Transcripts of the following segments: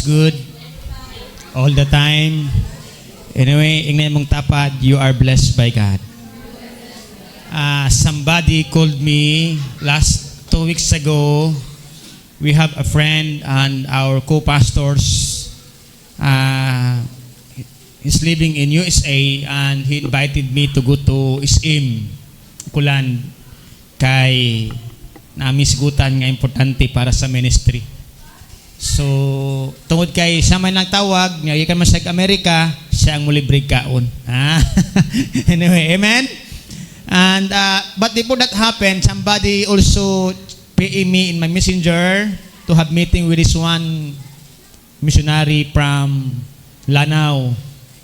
is good all the time. Anyway, ingnan mong tapad, you are blessed by God. Somebody called me last 2 weeks ago. We have a friend and our co-pastors. He's living in USA and he invited me to go to SM, Kulan, kay namisgutan nga importante para sa ministry. So, tungod kay sa man lang tawag, nga ikan man sa Amerika, siya ang mulibre kaon. Anyway, amen? And, but before that happened, somebody also PM me in my messenger to have meeting with this one missionary from Lanao.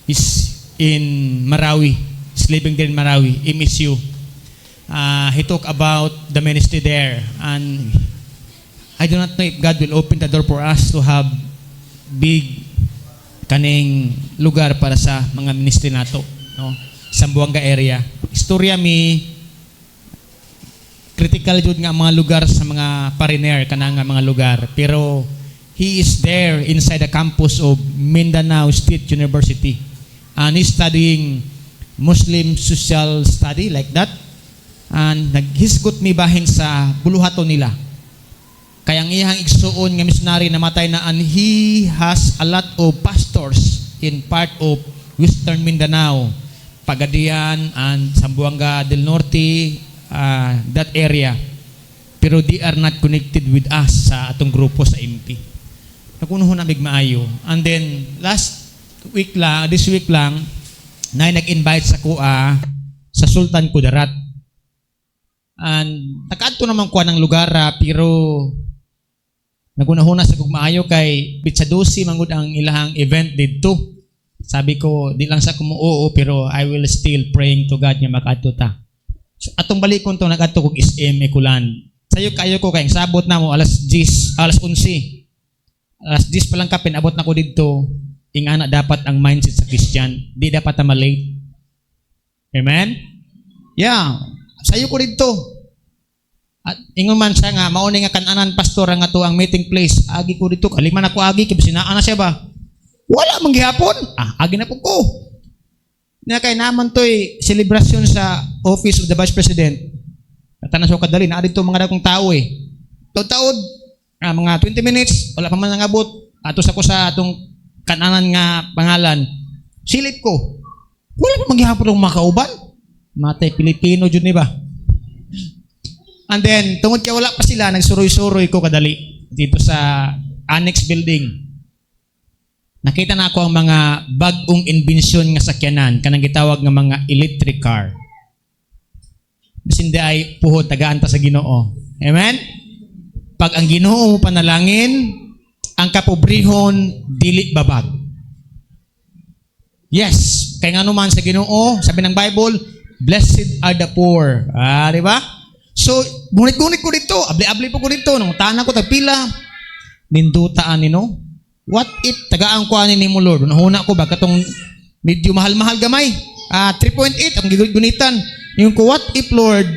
He's in Marawi. He's living there in Marawi, MSU. He talked about the ministry there, and I do not know if God will open the door for us to have big kaning lugar para sa mga ministry nato, no? Sa Buanga area. Istorya mi critical jud nga mga lugar sa mga foreigner kanang mga lugar, pero he is there inside the campus of Mindanao State University, and he's studying Muslim social study like that. And naghisgot mi bahin sa buluhaton nila. Kaya ang iyang igsuon nga missionary namatay na, and he has a lot of pastors in part of Western Mindanao, Pagadian and Zamboanga del Norte, that area. Pero they are not connected with us sa atong grupo sa MP. Nakunuho na maayo. And then this week lang, na nag-invite sa kuha sa Sultan Kudarat. And nakaadto naman kuha ng lugar, pero nagunahuna sa kugmaayo kay Pitsadusi mangud ang ilahang event didto. Sabi ko, di lang sa kumuoo, pero I will still praying to God nga makaadto ta. So, atong balikon to nagadto kog SM Kulan. Sayo kayo ko kay sabot na mo alas 11. Alas 10 pa lang kapin abot na ko didto. Ingana dapat ang mindset sa Christian. Di dapat ta malate. Amen? Yeah. Sayo ko dito. At ingon man siya nga, mauni nga kananan pastor nga to ang meeting place. Agi ko dito, kaliman ako agi, kibasinaan na siya ba? Wala mang gihapon. Agi na po ko. Na kay naman to'y celebration sa Office of the Vice President. Katanas ko kadali, na dito mga dakong tao eh. Taod, mga 20 minutes, wala pa man nangabot. Atos ako sa atong kananan nga pangalan. Silip ko. Wala pa mang gihapon ng mga kauban. Matay Pilipino jud ni ba? And then tungod kay wala pa sila, nagsuroy-suroy ko kadali dito sa annex building. Nakita na ako ang mga bag-ong inbensyon nga sakyanan kanang gitawag nga mga electric car. Bisin di ay puhod tagaan ta sa Ginoo. Amen? Pag ang Ginoo mo panalangin, ang kapobrehon dili babag. Yes, kay ngano man sa Ginoo, sabi ng Bible, blessed are the poor. Di ba? So, gunit-gunit ko dito. Abli-abli po ko dito. Nung tanan ko tagpila. Nindutaan ni no? What if tagaan ko ani mo Lord? Nahuna ko ba katong medyo mahal-mahal gamay? 3.8 ang gigunitan. Yung ko, what if Lord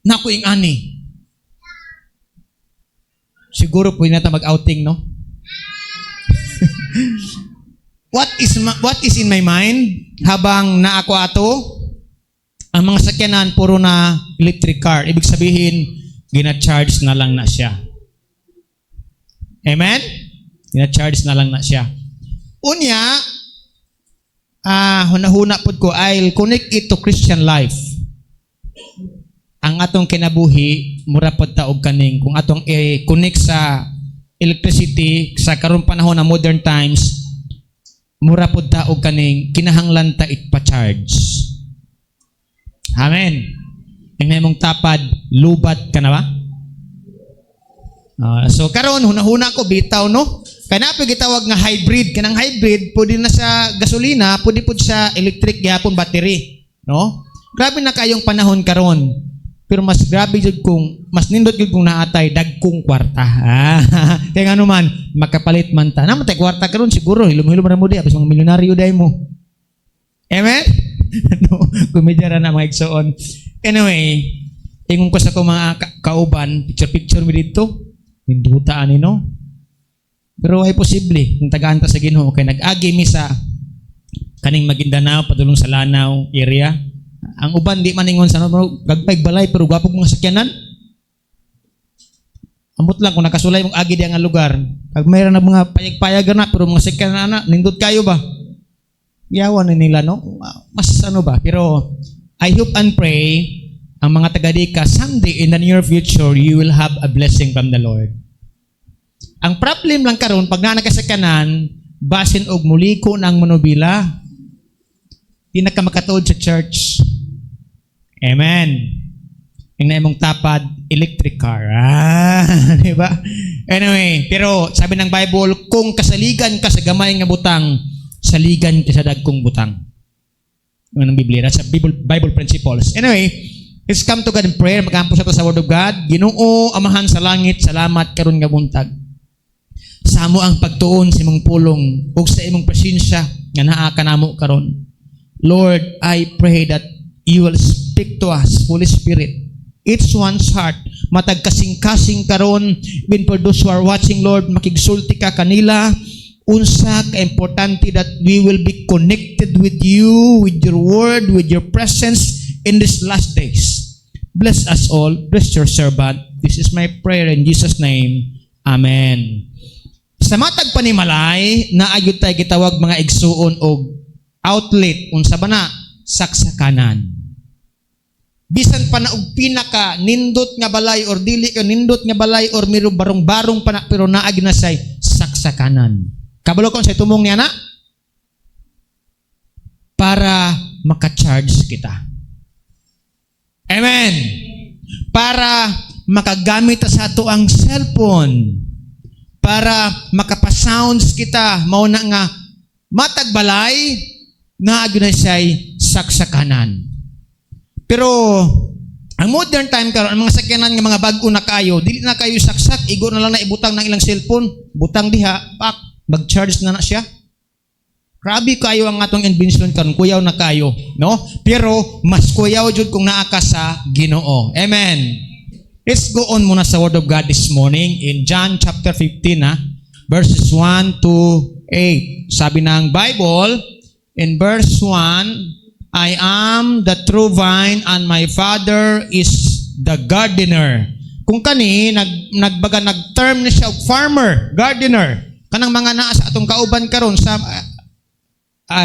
naku ing ani? Siguro po na ta mag-outing, no? What is in my mind habang naako ato? Ang mga sakyanan puro na electric car. Ibig sabihin, gina-charge na lang na siya. Amen? Gina-charge na lang na siya. Unya, hunahuna pod ko, I'll connect it to Christian life. Ang atong kinabuhi, mura pod ta og kaning kung atong i-connect sa electricity sa karong panahon na modern times, mura pod ta og kaning kinahanglan ta itpa-charge. Amen. Ingay mong tapad, lubat ka na ba? So karon hunahuna ko bitaw no. Kaya na gitawag nga hybrid. Kanang hybrid pwede na sa gasolina, pwede pud sa electric gyapon battery, no? Grabe na kayong panahon karon. Pero mas grabe jud kung mas nindot jud kung naatay dagkong kwarta. Kaya nga man makapalit man ta. Namatay kwarta karon siguro hilom-hilom ra mo di abis mga milyonaryo day mo. Amen? No, kumidya na mga igsoon. Anyway, ingon ko sa ko mga kauban, picture mi dito. Hindutaan no. Pero ay posible, kung tagaan ta sa Ginoo kay nag-agi mi sa kaning Maguindanao padulong sa Lanao area. Ang uban di man ingon sa gagpay balay pero gwapo mga sakyanan. Ambot lang kung nakasulay mong agi di nga lugar. Pag mayroon na mga payag-payag na pero mga sakyanan na nindot kayo ba? Yawan na nila no. Mas ano ba? Pero I hope and pray ang mga taga-Dika someday in the near future you will have a blessing from the Lord. Ang problem lang karon pag nanakasakanan, basin og muliko ng monobila, di na ka makatuod sa church. Amen. Yung na imong tapad, electric car. Di ba? Anyway, pero sabi ng Bible, kung kasaligan ka sa gamay nga butang, saligan ka sa dagkong butang. Yung ng Biblia, sa Bible principles. Anyway, let's come to God in prayer. Mag-ampos nato sa Word of God. Ginoo, Amahan sa langit, salamat karon nga buntag. Samo ang pagtuon sa imong pulong ug sa imong presensya nga naa kanamo karon. Lord, I pray that you will speak to us, Holy Spirit. Each one's heart, matag kasing-kasing karon, even for those who are watching, Lord, makigsulti ka kanila. Unsa ka importante that we will be connected with you, with your word, with your presence in these last days. Bless us all. Bless your servant. This is my prayer in Jesus' name. Amen. Sa matag panimalay, naayod tayo gitawag mga igsuon o outlet, unsa ba na? Saksakanan. Bisan pa na og pinaka nindot nga balay or dili ka nindot nga balay or miro barong-barong pa na, pero naagi na say saksakanan. Kabalo ko sa tumong niya na? Para maka-charge kita. Amen. Para makagamit sa ato ang cellphone. Para makapasounds kita, mao na nga matagbalay na agunay siya'y saksakanan. Pero ang modern time karon, ang mga sakyanan nga mga bag-o na kayo, dili na kayo saksak, igo na lang na ibutang ng ilang cellphone, butang diha, pak, mag-charge na siya. Grabe kayo ang atong invention karon, kuyaw na kayo, no? Pero mas kuyaw jud kung naa ka sa Ginoo. Amen. Let's go on muna sa Word of God this morning in John chapter 15, verses 1 to 8. Sabi ng Bible, in verse 1, I am the true vine and my Father is the gardener. Kung kani, nag-term na siya farmer, gardener. Kanang mga naa sa atong kauban karon sa,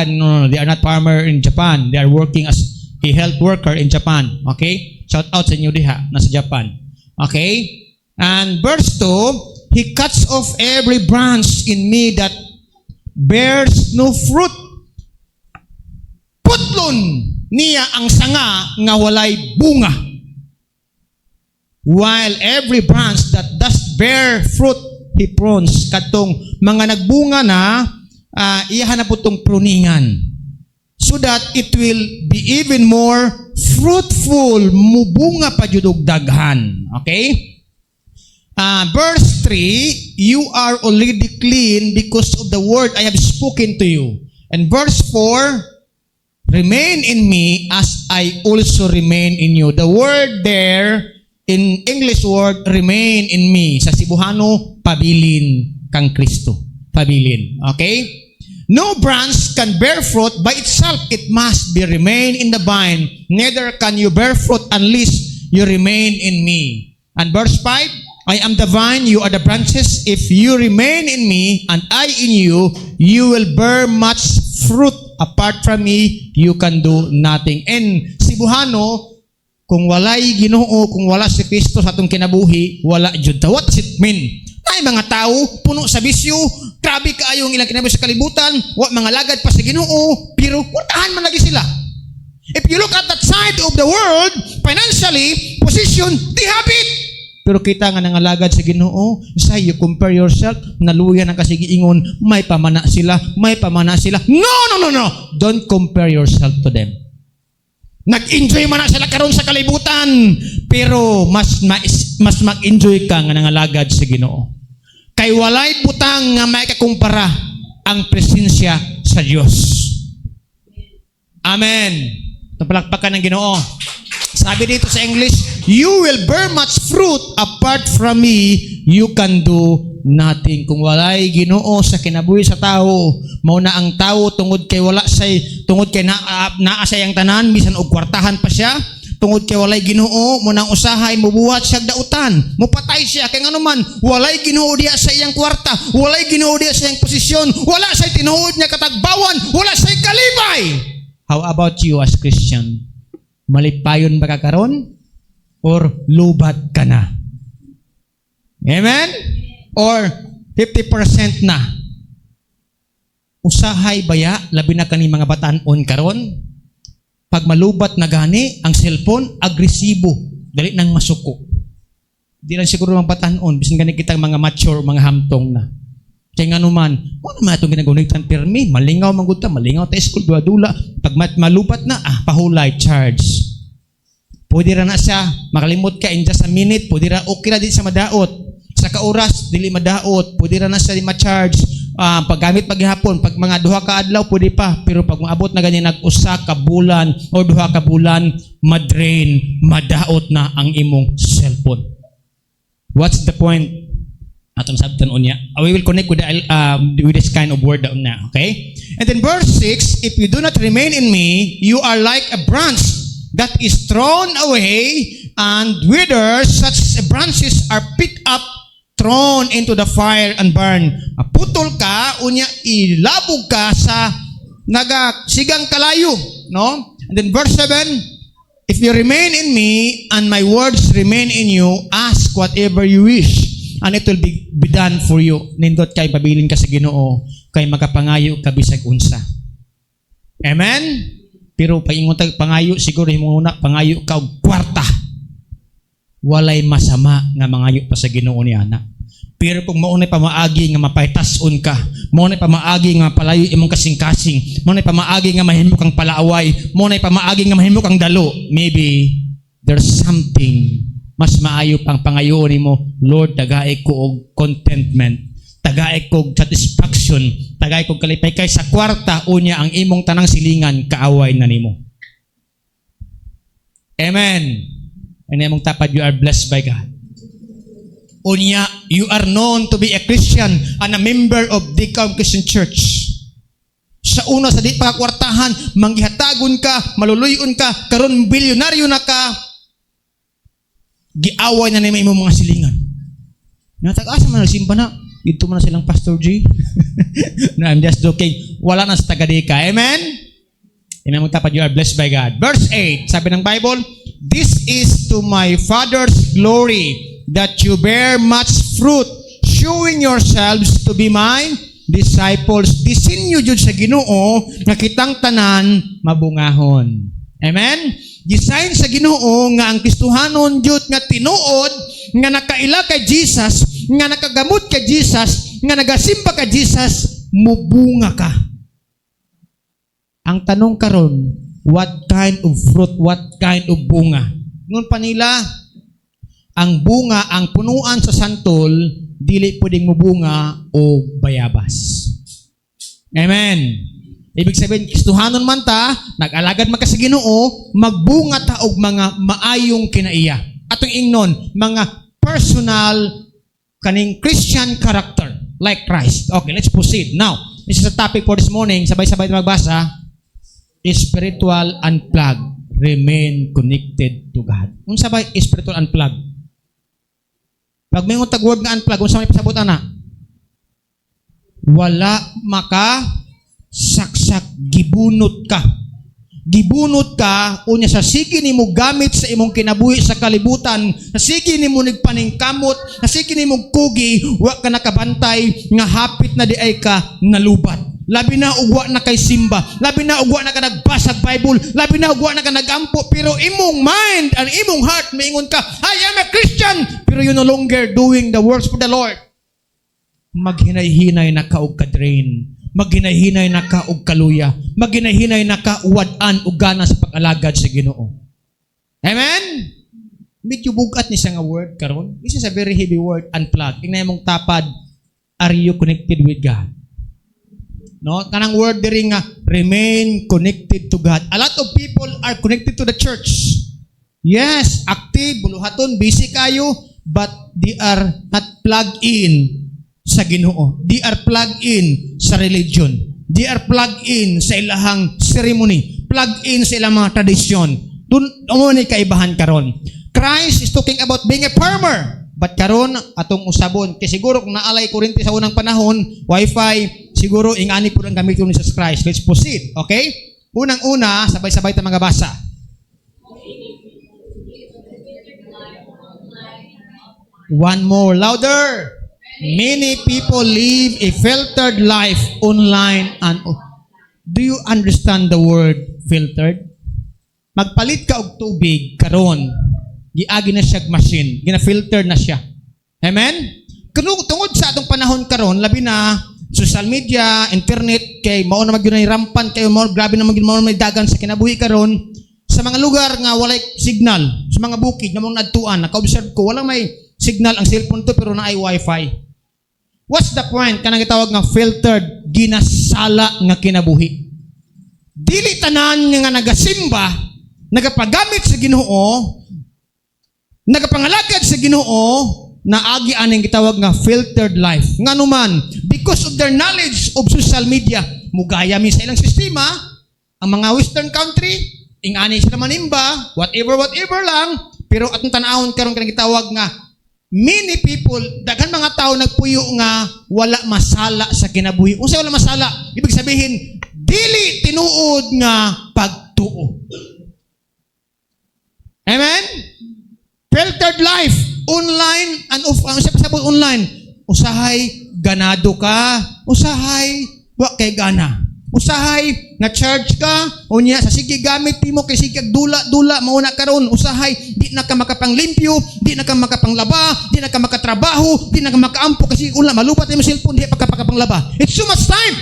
no, they are not farmer in Japan. They are working as a health worker in Japan. Okay? Shout out sa inyo diha, nasa Japan. Okay? And verse 2, He cuts off every branch in me that bears no fruit. Putlon niya ang sanga nga walay bunga. While every branch that does bear fruit, He prunes. Katong mga nagbunga na, iyahan na po itong pruningan. So that it will be even more fruitful, mubunga pa jud og daghan. Okay? Verse 3, you are already clean because of the word I have spoken to you. And verse 4, remain in me as I also remain in you. The word there, in English word, remain in me. Sa Cebuano, pabilin kang Kristo. Pabilin. Okay? No branch can bear fruit by itself. It must be remain in the vine. Neither can you bear fruit unless you remain in me. And verse 5, I am the vine, you are the branches. If you remain in me and I in you, you will bear much fruit. Apart from me, you can do nothing. And Cebuano, kung walay Ginoo, kung wala si Kristo sa atong kinabuhi, wala jud. What does it mean? Ay mga tao, puno sa bisyo, grabe kaayo ang ilang kinabuhi sa kalibutan, mga lagad pa sa Ginoo, pero watahan man lagi sila. If you look at that side of the world, financially, position, they have it. Pero kita nga nangalagad sa Ginoo, say you compare yourself, naluya ng kasigiingon, may pamana sila, may pamana sila. No. Don't compare yourself to them. Nag-enjoy man na sila karon sa kalibutan, pero mas mag-enjoy ka nga nangalagad sa Ginoo. Kay walay butang nga may kakumpara ang presensya sa Dios. Amen. Napalakpakan ng Ginoo. Sabi dito sa English, you will bear much fruit apart from me, you can do nothing. Kung walay Ginoo sa kinabuhi sa tao, mao na ang tao tungod kay wala say tungod kay naa sa iyang tanan bisan og kwartahan pa siya, tungod kay walay Ginoo mo nang usahay mobuhat siya dautan, mopatay siya kay nganuman walay Ginoo diya sa iyang kwarta, walay Ginoo diya sa iyang posisyon, wala say tinuod niya katagbawan, wala say kalibay. How about you as Christian? Malipayon ba ka karon or lubat ka na? Amen? Or 50% na? Usahay baya labi na kani mga batan-on karon? Pag malubat na gani ang cellphone, agresibo, dali nang masuko. Di lang siguro mga batan-on, bisan gani kitang mga mature, mga hamtong na. Kaya nga naman, ano naman itong ginagunitan pirmi? Malingaw manggod ta, malingaw ta school, dula-dula. Pag malubat na, pahulay, charge. Pwede ra na siya, makalimot ka in just a minute, pwede ra okay na din sa madaot. Sa kauras, dili madaot, pwede ra na siya di ma-charge. Paggamit paghapon, pag mga 2 ka adlaw, pwede pa. Pero pag maabot na ganyan, nag-usa ka bulan o 2 ka bulan, madrain, madaot na ang imong cellphone. What's the point? Atong sabtan unya. We will connect with this kind of word na, okay? And then verse 6, if you do not remain in me, you are like a branch that is thrown away and withers. Such branches are picked up, thrown into the fire and burn. Putol ka, unya ilabog ka sa nagasigang kalayo, no? And then verse 7, if you remain in me and my words remain in you, ask whatever you wish and it will be done for you. Nindot kay pabilin ka sa Ginoo kay makapangayo ka bisag unsa. Amen? Pero paingon tag pangayo siguro himo una pangayo ka og kwarta. Walay masama nga mangayo pa sa Ginoo ni ana. Pero kung maunay pamaagi nga mapaytas-on ka, maunay pamaagi nga palayo imong kasing-kasing, maunay pamaagi nga mahimo kang palaaway, maunay pamaagi nga mahimo kang dalo, maybe there's something mas maayo pang pangayoon nimo. Lord, tagaay ko og contentment, tagaay ko og satisfaction, tagaay ko kalipay kay sa kwarta unya ang imong tanang silingan kaaway na nimo. Amen. And imong tapad, you are blessed by God. Unya, you are known to be a Christian and a member of Deacon Christian Church. Sa una sa di pagkwartahan, manggihatagon ka, maluluyon ka, karon bilyonaryo na ka, giaway na nimo imong mga silingan. Natag-asa man simba na, dito man na silang Pastor G. No, I'm just joking. Wala na sa taga-dika. Amen? Imong tapad, you are blessed by God. Verse 8, sabi ng Bible, this is to my Father's glory, that you bear much fruit, showing yourselves to be my disciples. Disinyo jud sa Ginoo nga kitang tanan mabungahon. Amen? Design sa Ginoo nga ang Kristohanon jud nga tinuod nga nakaila kay Jesus, nga nakagamot kay Jesus, nga nagasimba kay Jesus, mubunga ka. Ang tanong karon, what kind of fruit, what kind of bunga? Ngun pa nila, ang bunga, ang punuan sa santol, dili pwedeng mubunga o bayabas. Amen. Ibig sabihin, Kristohanon man ta, nag-alagad man ka sa Ginoo, magbunga ta og mga maayong kinaiya. Atong ingnon, mga personal kaning Christian character like Christ. Okay, let's proceed. Now, this is a topic for this morning. Sabay-sabay na magbasa. Spiritual unplug. Remain connected to God. Unsa ba spiritual unplug? Pag may tag word nga unplug, unsa may pasabot ana? Wala maka saksak, gibunot ka. Gibunot ka unya sa sige nimo gamit sa imong kinabuhi sa kalibutan, sa sige nimo nagpaningkamot, sa sige nimo kugi, wa ka nakabantay nga hapit na di ay ka nalubat. Labi na ugwa na kay simba, labi na ugwa na ka nagbasa Bible, labi na ugwa na ka nagampo, pero imong mind and imong heart maingon ka, I am a Christian, pero you no longer doing the works for the Lord. Maghinay-hinay na ka og ka-drain, maghinay-hinay na ka og kaluya, maghinay-hinay na ka uwad-an og gana sa pag-alagad sa Ginoo. Amen? Medyo bugat ni siya nga word karon. This is a very heavy word, unplug. Tingnan mong tapad, are you connected with God? No, kanang word diri nga remain connected to God. A lot of people are connected to the church. Yes, active, buluhaton, busy kayo, but they are not plugged in sa Ginoo. They are plugged in sa religion. They are plugged in sa ilahang ceremony. Plugged in sa ilang mga tradisyon. Doon ni kaibahan karon. Christ is talking about being a farmer. But karon atong usabon, kay siguro kung naalay kuryente sa unang panahon, wifi, siguro ingani po ang gamiton ni Jesus Christ. Let's proceed, okay? Unang-una, sabay-sabay ta mga basa. One more, louder. Many people live a filtered life online and do you understand the word filtered? Magpalit ka og tubig karon, giagi na siya machine, gina-filter na siya. Amen? Tungod sa atong panahon karon, labi na social media, internet, kay mao na magyud rampan kayo mo, grabe na magyud mao may dagan sa kinabuhi karon sa mga lugar nga walay signal, sa mga bukid nga mga adtuan, naka-observe ko walang may signal ang cellphone to pero naay wifi. What's the point? Kanang gitawag nga filtered, ginasala nga kinabuhi. Dili tanan nga nagasimba, nagapagamit sa Ginoo, nagapangalagad sa Ginoo, naagi aning gitawag nga filtered life. Nganuman, because of their knowledge of social media, mugaya mi sa ilang sistema, ang mga western country, ingani sila manimba, whatever lang, pero atong tan-awon karon kanang gitawag nga many people, daghan mga tao nagpuyo nga wala masala sa kinabuhi. Unsa wala masala? Ibig sabihin, dili tinuod nga pagtuo. Amen? Filtered life, online and off, sabot online. Usahay ganado ka, usahay wa kay gana. Usahay nga charge ka, unya sa sige gamit mo kay sige dula mauna karon. Usahay di na ka makapanglimpyo, di na ka makapanglaba, di na ka makatrabaho, di na ka makaampo kasi ulan malubat imong cellphone di pa ka makapanglaba. It's so much time.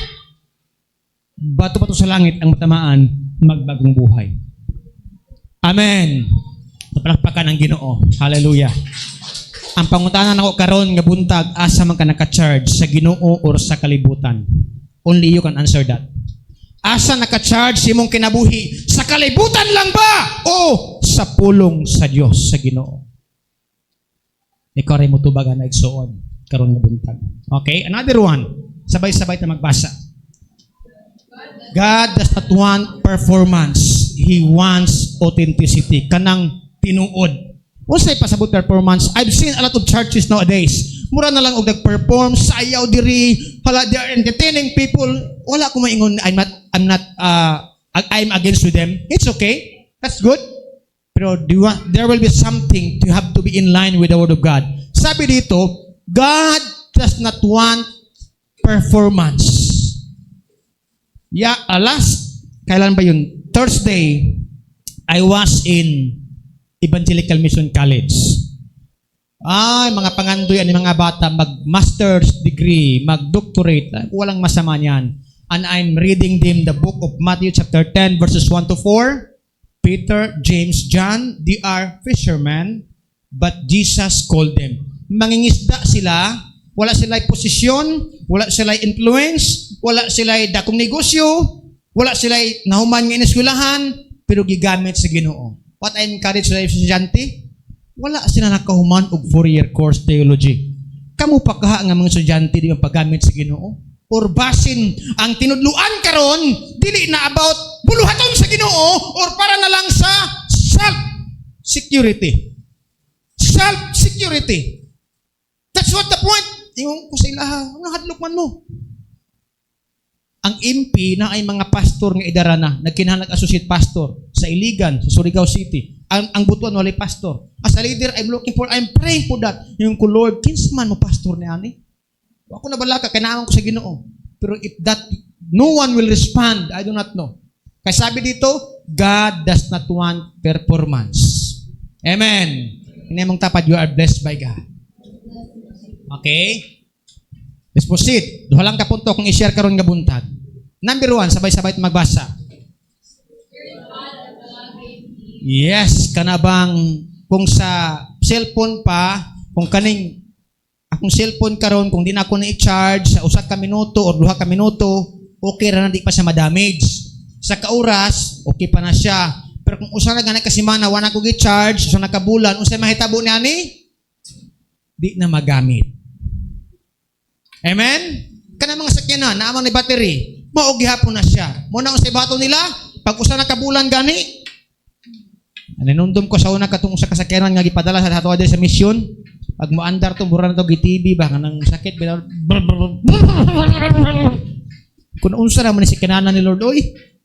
Bato pa to sa langit ang matamaan, magbagong buhay. Amen. Palakpakan ang Ginoo. Hallelujah. Ang pangutanan nako karon nga buntag, asa man ka naka-charge sa Ginoo or sa kalibutan? Only you can answer that. Asa naka-charge si mong kinabuhi? Sa kalibutan lang ba? O sa pulong sa Diyos, sa Ginoo? Ikaw rin mo tubagan na igsuon karon nga buntag. Okay? Another one. Sabay-sabay ta magbasa. God does not want performance. He wants authenticity. Kanang tinuod. Unsay pasabot performance? I've seen a lot of churches nowadays. Mura na lang og nag-perform, sayaw diri, hala, they are entertaining people. Wala ko maingon, I'm against with them. It's okay. That's good. Pero there will be something to have to be in line with the Word of God. Sabi dito, God does not want performance. Yeah, kailan ba yun? Thursday, I was in Evangelical Mission College. Mga pangandoy ani mga bata mag-master's degree, mag-doctorate, walang masama niyan. And I'm reading them the book of Matthew chapter 10 verses 1 to 4. Peter, James, John, they are fishermen, but Jesus called them. Mangingisda sila, wala sila'y posisyon, wala sila'y influence, wala sila'y dakong negosyo, wala sila'y nahuman nga ineskwelahan, pero gigamit sa Ginoo. What I encourage sa estudyante, wala sila nakahuman og 4-year course theology. Kamu pa kaha nga mga estudyante di paggamit sa Ginoo? Or basin ang tinudluan karon dili na about buluhaton sa Ginoo or para na lang sa self-security. Self-security. That's what the point. Ingon ko sa ilaha, nga hadlok man mo. Ang MP na ay mga pastor nga idarana, nagkinahanglan associate pastor sa Iligan, sa Surigao City. Ang butuan walay pastor. As a leader, I'm praying for that. Yung ko, Lord, kinsaman mo pastor ni ani? Ako na balaka, kailangan ko sa Ginoo. Pero if that, no one will respond, I do not know. Kaya sabi dito, God does not want performance. Amen. Hindi mong tapat, you are blessed by God. Okay? Let's proceed. Duha lang ka punto kung i-share karon nga buntag. Number 1, sabay-sabay magbasa. Yes, kanabang kung sa cellphone pa, kung kaning akong cellphone karon kung di na ako na i-charge sa 1 ka minuto or 2 ka minuto, okay ra na di pa siya ma-damage. Sa kauras, okay pa na siya. Pero kung usa na ganay ka semana wala ko gi-charge, so nakabulan, unsay mahitabo ni ani? di na magamit. Amen? Kana mga sakyanan, naamang ni battery, maog gihapon na siya. Muna ang sa bato nila, pag usa na kabulan gani, nanundom ko sa una katong sa kasakyanan nga gipadala sa hatuwa sa misyon. Pag moandar to, mura na to gitibi ba kanang sakit bila. Kung unsa naman si kinanan ni Lord oy,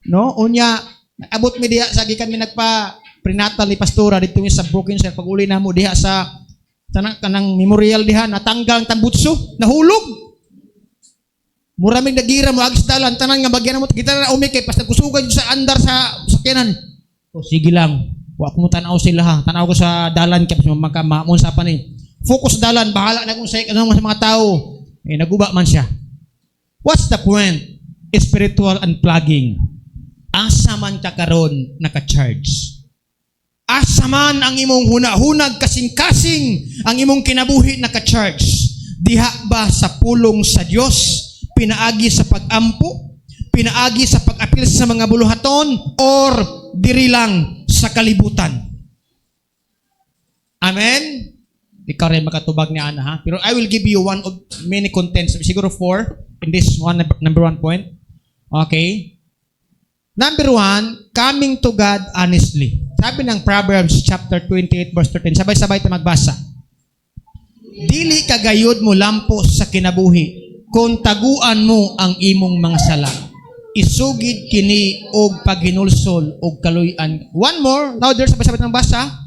no? Unya abot mi diha sa gikan mi nagpa prenatal ni pastora dito mi sa Broken Shell pag uli namo diha sa kanang memorial diha natanggal ang tambutso, nahulog. Mura mig nagira mo agis dalan tanan nga bagyan mo kita na umi kay basta kusugan sa andar sa sakyanan. O sige lang. Wa ko mo tanaw sila ha. Tanaw ko sa dalan kay mamunsa pa ni. Focus sa dalan, bahala na kung sa mga tao. Eh naguba man siya. What's the point? Spiritual unplugging. Asa man ka karon naka-charge. Asa man ang imong hunahunag kasing-kasing ang imong kinabuhi naka-charge. Diha ba sa pulong sa Dios? Pinaagi sa pag-ampo? Pinaagi sa pag-apil sa mga buluhaton? Or diri lang sa kalibutan? Amen? Ikaw rin makatubag ni Ana ha? Pero I will give you one of many contents. Siguro 4 in this one, number 1 point. Okay? Number 1, coming to God honestly. Sabi ng Proverbs chapter 28 verse 13. Sabay-sabay tayo magbasa. Dili kagayod mo lampos sa kinabuhi kung taguan mo ang imong mga sala. Isugid kini og paghinulsol og kaluy-an. One more, louder, sabay-sabay tayo magbasa.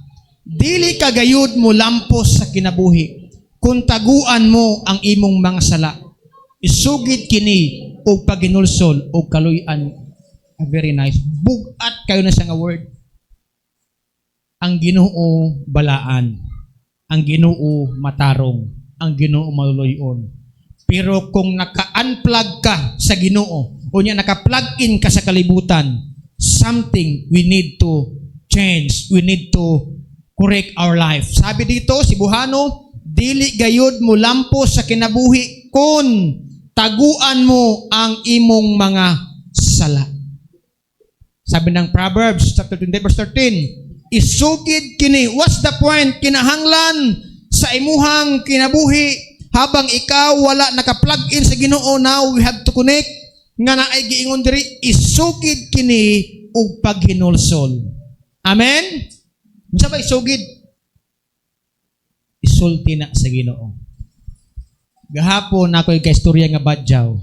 Dili kagayod mo lampos sa kinabuhi kung taguan mo ang imong mga sala. Isugid kini og paghinulsol og kaluy-an. Very nice. Bugat kayo na sa nga word. Ang Ginoo balaan. Ang Ginoo matarong. Ang Ginoo maluloyon. Pero kung naka-unplug ka sa Ginoo o niya naka-plug in ka sa kalibutan, something we need to change. We need to correct our life. Sabi dito, si Buhano, dili gayud mo lampos sa kinabuhi kun taguan mo ang imong mga sala. Sabi ng Proverbs chapter 28 verse 13, isugid kini. What's the point? Kinahanglan sa imuhang kinabuhi habang ikaw wala naka-plug in sa Ginoo. Now we have to connect nga naay giingon diri, isugid kini og paghinulsol. Amen. Unsa ba isugid? Isulti na sa Ginoo. Gahapon ako'y kaistorya nga badyaw.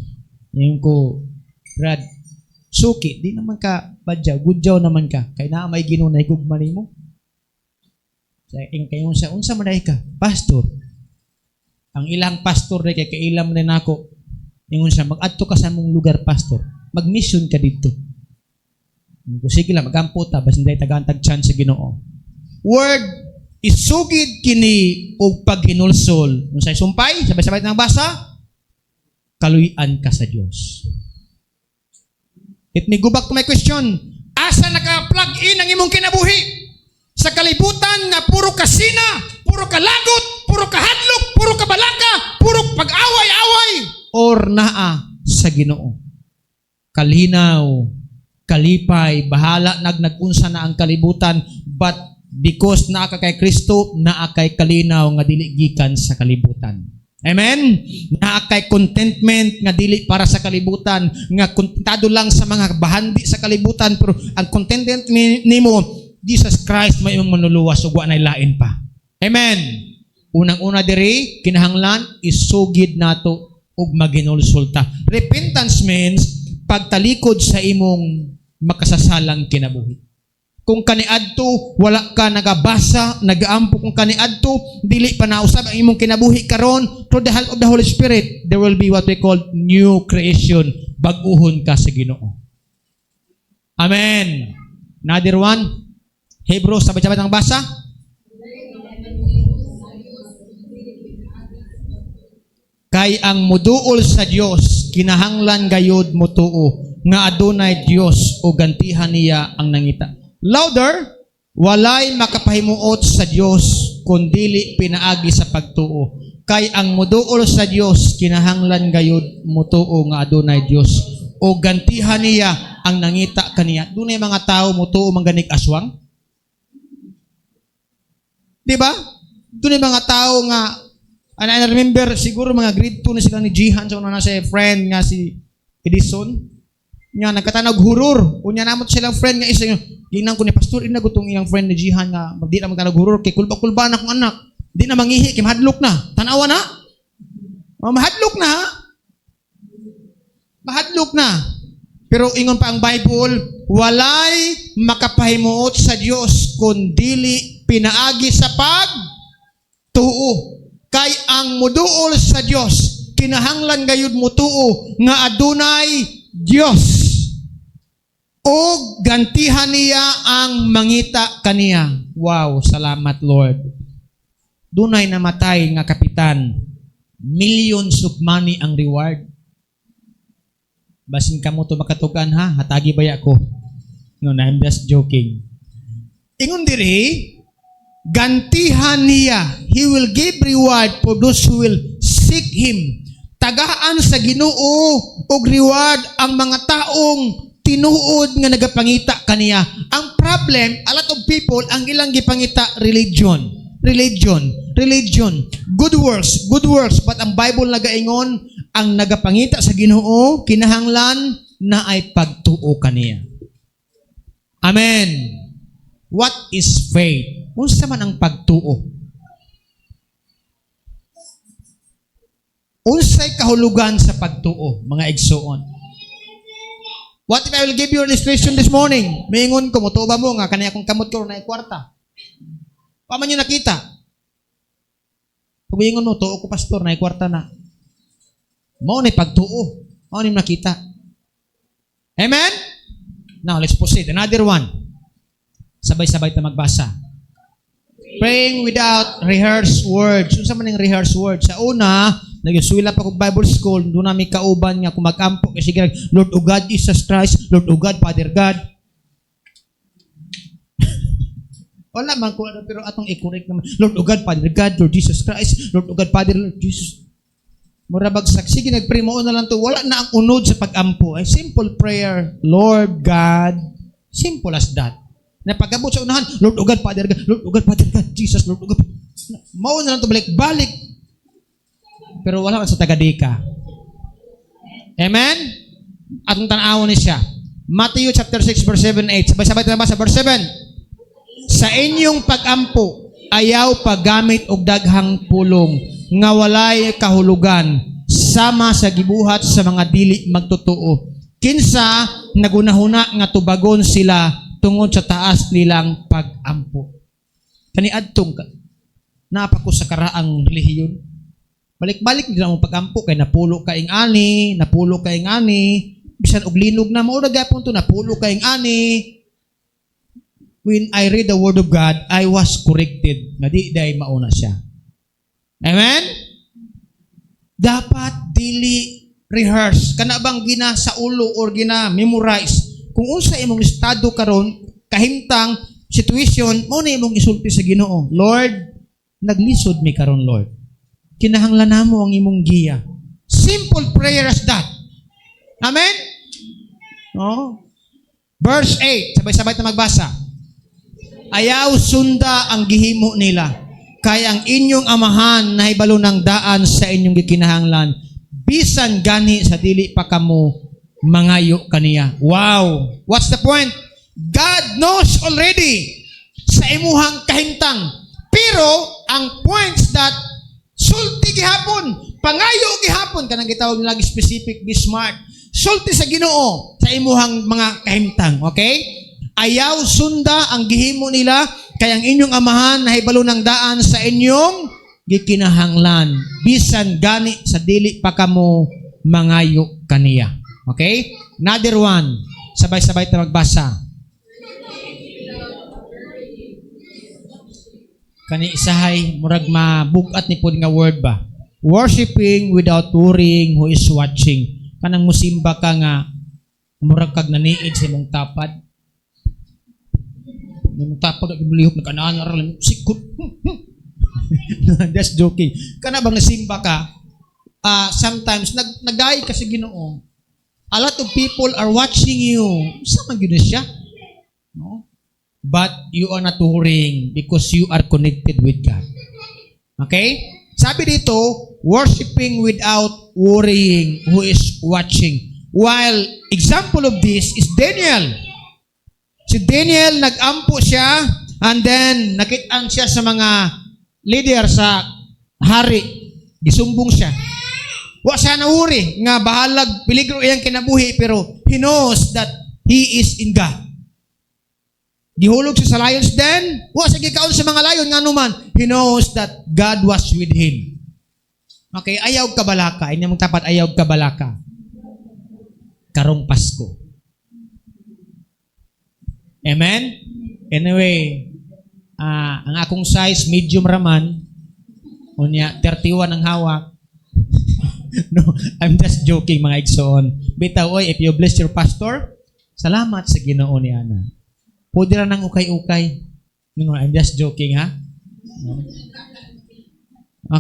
Yung ko, Brad, suki, di naman ka badyaw, gudyaw naman ka. Kaya na may Ginoo na higugma nimo. Sa kayong sa unsa man ka? Pastor. Ang ilang pastor kay kailam na nako. Ingon siya, mag-adto ka sa mong lugar, pastor. Mag-mission ka dito. Sige lang, magampo ta, basta hindi tagantag chance sa Ginoo. Word, isugid kini og paghinulsol. Unsay sumpay? Sabay-sabay nang basa. Kaluy-an ka sa Dios. Let me go back to my question. Asa naka-plug in ang imong kinabuhi? Sa kalibutan na puro kasina, puro kalagot, puro kahadlok, puro kabalaka, puro pag-away-away, or naa sa Ginoo? Kalinaw, kalipay, bahala nagunsa na ang kalibutan, but because naa ka kay Kristo, naa kay kalinaw nga dili gikan sa kalibutan. Amen? Naa kay contentment nga dili para sa kalibutan, nga kontentado lang sa mga bahandi sa kalibutan, pero ang contentment nimo, Jesus Christ may imong manluluwas ug wa nay lain pa. Amen. Unang-una diri, kinahanglan isugid nato ug maghinulsulta. Repentance means pagtalikod sa imong makasasalang kinabuhi. Kung kaniadto wala ka nagabasa, nagaampo, kung kaniadto dili pa nausab ang imong kinabuhi karon, through the help of the Holy Spirit, there will be what we call new creation. Bag-uhon ka sa Ginoo. Amen. Another one, Hebrews, sabay-sabay ang basa. Kay ang muduol sa Dios kinahanglan gayud mutuo nga adunay Dios o gantihan niya ang nangita. Louder, walay makapahimuot sa Dios kundili pinaagi sa pagtuo. Kay ang muduol sa Dios kinahanglan gayud mutuo nga adunay Dios o gantihan niya ang nangita kaniya. Dunay mga tao mutuo mangganig aswang. Di ba? Dunay mga tao nga And I remember, siguro mga grade 2 na sila ni Jihan, so na siya friend nga si Edison. Nga, nagkatanog horror. Unya namot silang friend nga isa, ginang ko ni Pastor, inagutong iyang friend ni Jihan nga, di na magkatanog horror, kay kulba-kulba na akong anak. Di na mangihi, kay mahadlok na. Tanawa na. Mahadlok na, ha? Mahadlok na. Pero ingon pa ang Bible, walay makapahimuot sa Dios kundili pinaagi sa pagtuo. Kay ang muduol sa Dios, kinahanglan gayud mutuo nga adunay Dios. O gantihan niya ang mangita kaniya. Wow, salamat Lord. Dunay namatay nga kapitan. Millions of money ang reward. Basin ka mo ito makatugan ha, hatagi baya ko. No, I'm just joking. Ingon diri, gantihan niya. He will give reward for those who will seek Him. Tagaan sa Ginoo og reward ang mga taong tinuod nga nagapangita kaniya. Ang problem, a lot of people, ang ilang gipangita, religion. Good works. But ang Bible nagaingon, ang nagapangita sa Ginoo, kinahanglan na ay pagtuo kaniya. Amen. What is faith? Unsa man ang pagtuo? Unsay kahulugan sa pagtuo, mga igsoon? What if I will give you an illustration this morning? Maingon ko, mutuo ba mo nga, kanaya kong kamot ko na kwarta. Paman nyo nakita? Pag-ingon mo, tuo ko pastor, na kwarta na. Mao na pagtuo. Mao na nakita. Amen? Now, let's proceed. Another one. Sabay-sabay ta magbasa. Praying without rehearsed words. Unsa man ang rehearsed words? Sa una, nagsuwila pa ko Bible school, doon namin kauban nga kung mag-ampo kasi Lord o God, Jesus Christ, Lord o God, Father God. Wala man ko, pero atong i-correct naman. Lord o God, Father God, Lord Jesus Christ, Lord o God, Father, Lord Jesus. Mura bagsak. Sige, nag-pray mo na lang to. Wala na ang unod sa pag-ampo. Ay simple prayer, Lord God. Simple as that. Na pag-abot sa unahan, Lord o God, Father God, Lord o God, Father God, Jesus, Lord o God. Mao na lang to balik-balik. Pero wala sa tagadika. Amen? Atong tanawon ni siya. Matthew chapter 6 verse 7-8. Sabay-sabay tayo sa verse 7. Sa inyong pag-ampo, ayaw paggamit og daghang pulong nga walay kahulugan sama sa gibuhat sa mga dili magtotoo. Kinsa nagunahuna nga tubagon sila tungod sa taas nilang pag-ampo. Kaniadtong napako sa karaang relihiyon. Balik-balik nila ang pag-ampo kay napulo kaing ani, bisan og linog na mao ra gyapon to napulo kaing ani. When I read the word of God, I was corrected. Nga di day mauna siya. Amen? Dapat dili rehearse. Kana bang gina sa ulo or gina memorize. Kung unsa imong estado karon, kahimtang situation, mo na imong isulti sa Ginoo. Lord, naglisod mi karon, Lord. Kinahanglan namo ang imong giya. Simple prayer as that. Amen? No? Verse 8, sabay-sabay na magbasa. Ayaw sunda ang gihimo nila. Kaya ang inyong amahan na hibalo ng daan sa inyong gikinahanglan, bisan gani sa dili pa kamo mangayo kaniya. Wow! What's the point? God knows already sa imuhang kahimtang. Pero, ang points that sulti gihapon, pangayo gihapon, kanang gitawag lagi specific, be smart. Sulti sa Ginoo sa imuhang mga kahimtang. Okay? Ayaw sunda ang gihimo nila, kaya ang inyong amahan na hibalo ng daan sa inyong gikinahanglan. Bisan gani sa dili pa kamo mangayo kaniya. Okay? Another one. Sabay-sabay tayo magbasa. Kani isahay, murag mabugat ni pod nga word ba? Worshiping without worrying who is watching. Kanang musimba ka nga, murag kag naniid sa imong tapad. Imong tapad, nagulihok na kanaan, aral, sikot. Just joking. Kana bang nasimba ka, sometimes, nagay ka sa Ginoo. A lot of people are watching you. Saan man yun siya? No? But you are not worrying because you are connected with God. Okay? Sabi dito, worshiping without worrying who is watching. While example of this is Daniel. Si Daniel, nag-ampo siya, and then nakitaan siya sa mga leader sa hari. Gisumbong siya. Wa siya nawuri nga bahalag piligro iyang kinabuhi, pero he knows that he is in God. Dihulog siya sa lions den, wa siya gikaon sa mga lion nga naman. He knows that God was with him. Okay, ayaw kabalaka. Inyong tapat, ayaw kabalaka. Karong Pasko. Amen? Anyway, ang akong size, medium raman. Unya, 31 ang hawak. No, I'm just joking mga igsoon. Bitaw, oy, if you bless your pastor, salamat sa Ginoo ni Ana. Pwede ra nang ukay-ukay. No, I'm just joking, ha? No?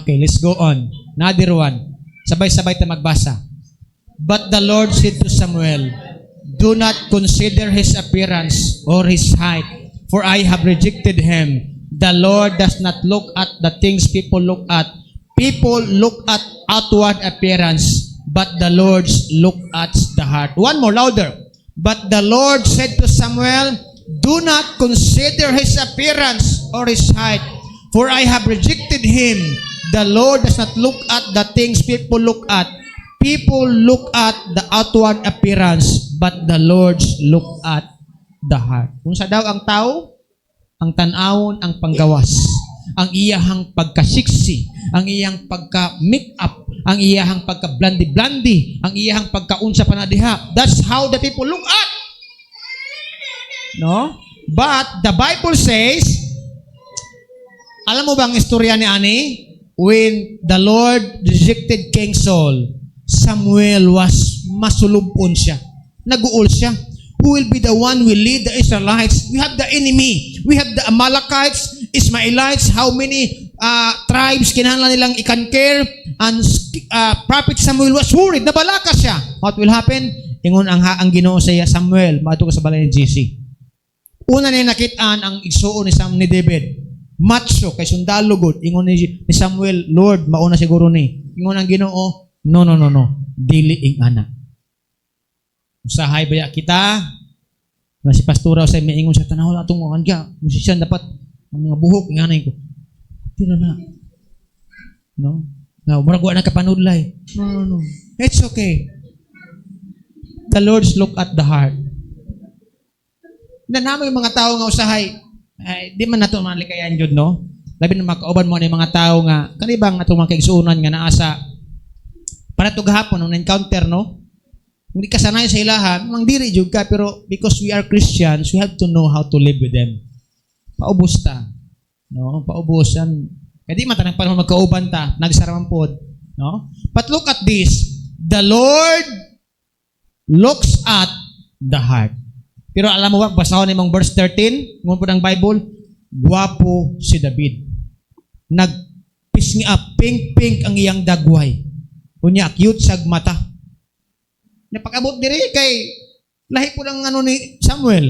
Okay, let's go on. Another one. Sabay-sabay tayo magbasa. But the Lord said to Samuel, do not consider his appearance or his height, for I have rejected him. The Lord does not look at the things people look at. People look at outward appearance, but the Lord look at the heart. One more, louder. But the Lord said to Samuel, do not consider his appearance or his height, for I have rejected him. The Lord does not look at the things people look at. People look at the outward appearance, but the Lord look at the heart. Kung sa daw ang tao, ang tanawon, ang panggawas, ang iyahang pagkasiksi, ang iyahang pagka-make up, ang iyahang pagka-blandi-blandi, ang iyahang pagkaunsa panadiha. That's how the people look at. No? But the Bible says, alam mo bang istorya ni Ani? When the Lord rejected King Saul, Samuel was masulubon siya. Naguol siya. Who will be the one who will lead the Israelites? We have the enemy. We have the Amalekites, Ismailites. How many tribes kinahanglan nilang i-conquer? And Prophet Samuel was worried. Nabalaka siya. What will happen? Ingon ang Ginoo sa iya, Samuel, maato ka sa balay ni Jesse. Una niya nakitaan ang igsuon ni David. Macho, kay sundalo good. Ingon ni Samuel, Lord, mauna siguro ni. Ingon ang Ginoo, no. Dili ing ana. Usahay baya kita. Na si pastora sa may ingon sa tanaw atong mga kanya. Musisyan dapat ang mga buhok nganay ko. Tira na. No? Now, murag wa na kapanudlay. No. It's okay. The Lord's look at the heart. Nanamo yung mga tao nga usahay, di man nato man likayan jud, no? Labi na makauban mo ni mga tao nga kanibang atong mga kaigsuonan nga naasa para to gahapon nung encounter, no? Hindi ka sanay sa ilahan, mang diri jud ka, pero because we are Christians, we have to know how to live with them. Paubos ta. No? Paubosan. Kaya di man ta nagpanahon magkauban ta, nagsaraman pod, no? But look at this. The Lord looks at the heart. Pero alam mo ba, basahon ni mong verse 13, ngun po ng Bible, guwapo si David. Nagpisngi up, pink ang iyang dagway. Unya, cute sag mata. Napakabot diri kay lahi po ng ni Samuel.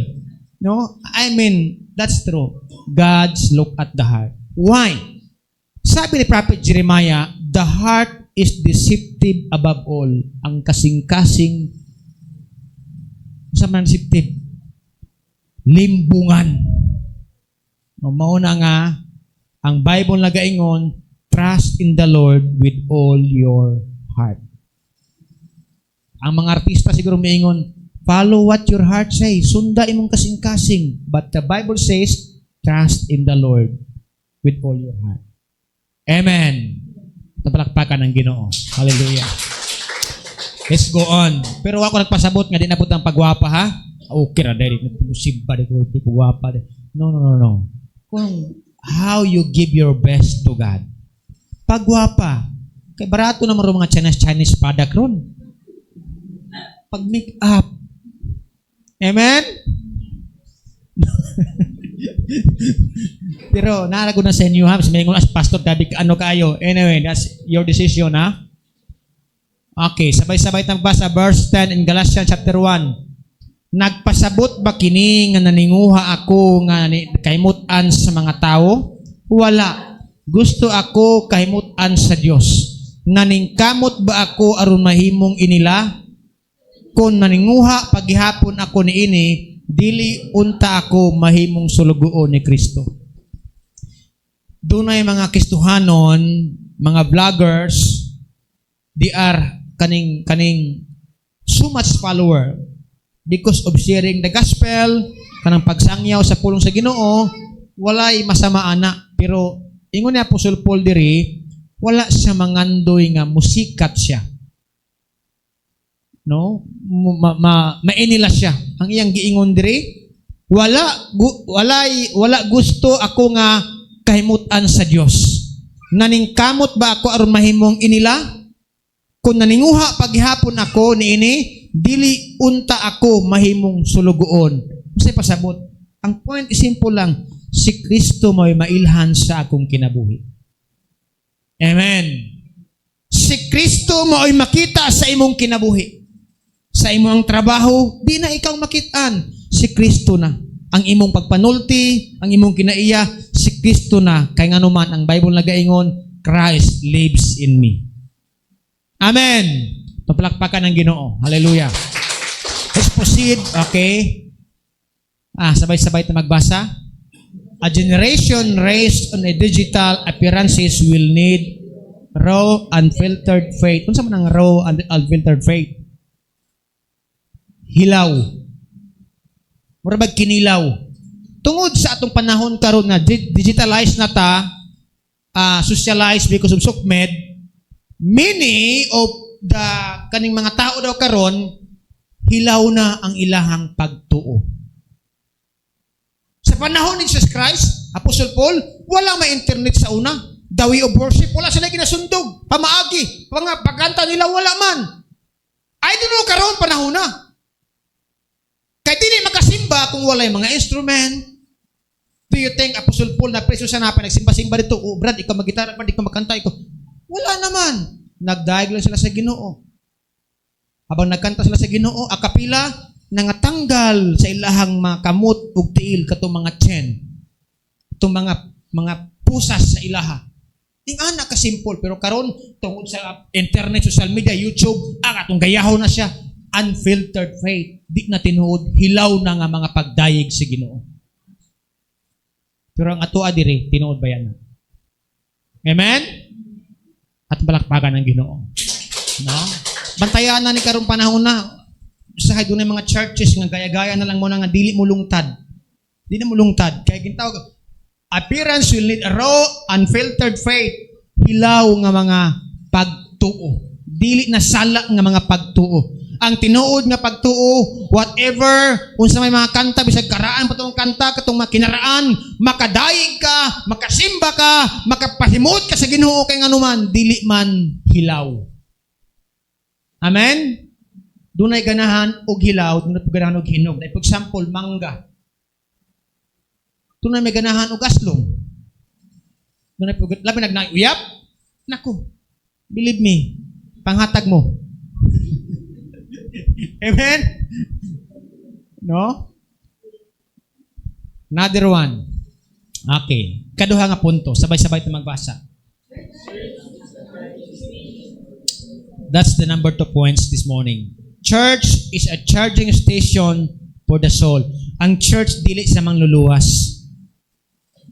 No? I mean, that's true. God's look at the heart. Why? Sabi ni Prophet Jeremiah, the heart is deceptive above all. Ang kasing-kasing sa man deceptive. Limbungan. No, mauna nga, ang Bible nagaingon, trust in the Lord with all your heart. Ang mga artista siguro maingon, follow what your heart says. Sunda imong kasing-kasing. But the Bible says, trust in the Lord with all your heart. Amen. Napalakpakan ng Ginoo. Hallelujah. Let's go on. Pero ako nagpasabot nga, di na po ang pagwapa, ha? Okay na, dahil simpa, di ko pagwapa. No. Kung how you give your best to God. Pagwapa. Kay barato naman rin mga Chinese product ron. Pag-make up. Amen? Pero narago na sa inyo, ha? Kasi may as pastor, dabi ano kayo. Anyway, that's your decision, ha? Okay, sabay-sabay tayong basa verse 10 in Galatians chapter 1. Nagpasabot ba kini nga naninguha ako nga kaymutan sa mga tao? Wala. gusto ako kahimutan sa Dios. Naningkamot ba ako aron mahimong inila? Kung naninguha paghihapon ako niini, dili unta ako mahimong sulugoon ni Kristo. Dunay mga Kristohanon, mga vloggers, they are kaning so much follower because of sharing the gospel, kanang pagsangyaw sa pulong sa Ginoo, walay masama ana. Pero ingon ni Apostol Paul diri, wala siya mangandoy nga musikat siya. No? Mainila siya. Ang iyang giingon diri, wala gusto ako nga kahimutan sa Dios. Naningkamot ba ako aron mahimong inila? Kung naninguha paghihapon ako niini, dili unta ako mahimong sulugoon. Unsay pasabot? Ang point is simple lang, si Kristo mo'y mailhan sa akong kinabuhi. Amen. Si Kristo mo'y makita sa imong kinabuhi. Sa imong trabaho, di na ikaw makitaan. Si Kristo na. Ang imong pagpanulti, ang imong kinaiya, si Kristo na. Kaya nga naman, ang Bible nagaingon, Christ lives in me. Amen. Papalakpakan ng Ginoo. Hallelujah. Let's proceed. Okay. Sabay-sabay na magbasa. A generation raised on a digital appearances will need raw, unfiltered faith. Kung saan man ang raw, unfiltered faith? Hilaw. Murabag kinilaw. Tungod sa atong panahon karon na digitalized na ta, socialized because of SOCMED, many of the kaning mga tao daw karon hilaw na ang ilahang pagtuo. Sa panahon ni Jesus Christ, Apostle Paul, wala may internet sa una. The way of worship, wala sila kinasundog. Pamaagi, pagkanta nila, wala man. I don't know karon panahon na. Kaya dili makasimba kung wala yung mga instrument. Do you think Apostle Paul na preso sa napa, nagsimba-simba dito, Brad, ikaw mag-gitara, Brad, ikaw magkanta, ikaw. Wala naman. Nagdaig lang sila sa Ginoo. Habang nagkanta sila sa Ginoo, akapila, nangatanggal sa ilahang mga kamot ug tiil katong mga chen. Itong mga pusas sa ilaha. Tingana ka simple, pero karon tungod sa internet, social media, YouTube, atong gayaho na siya. Unfiltered faith. Di na tinuod, hilaw na nga mga pagdayeg sa Ginoo. Pero ang atua diri, tinuod ba yan? Amen? At balakbagan ng Ginoo. No? Bantayan na ni karong panahon na, sa doon ng mga churches nga gaya-gaya na lang mo na nga dili mo lungtad. Dili mo lungtad. Kaya gintawag, appearance will need a raw, unfiltered faith. Hilaw nga mga pagtuo. Dili na sala nga mga pagtuo. Ang tinuod nga pagtuo, whatever, unsa may mga kanta, bisag karaan pa itong kanta, katong makinaraan, makadaig ka, makasimba ka, makapahimot ka sa Ginoo kay nganuman, dili man hilaw. Amen? Dunay ganahan og hilaw, dunay ganahan og hinog. For example, mangga. Dunay may ganahan og aslong. Dunay labi uyap. Nako. Believe me, panghatag mo. Amen? No? Another one. Okay. Kaduha nga punto. Sabay-sabay na magbasa. That's the number 2 points this morning. Church is a charging station for the soul. Ang church dili sa mangluluwas.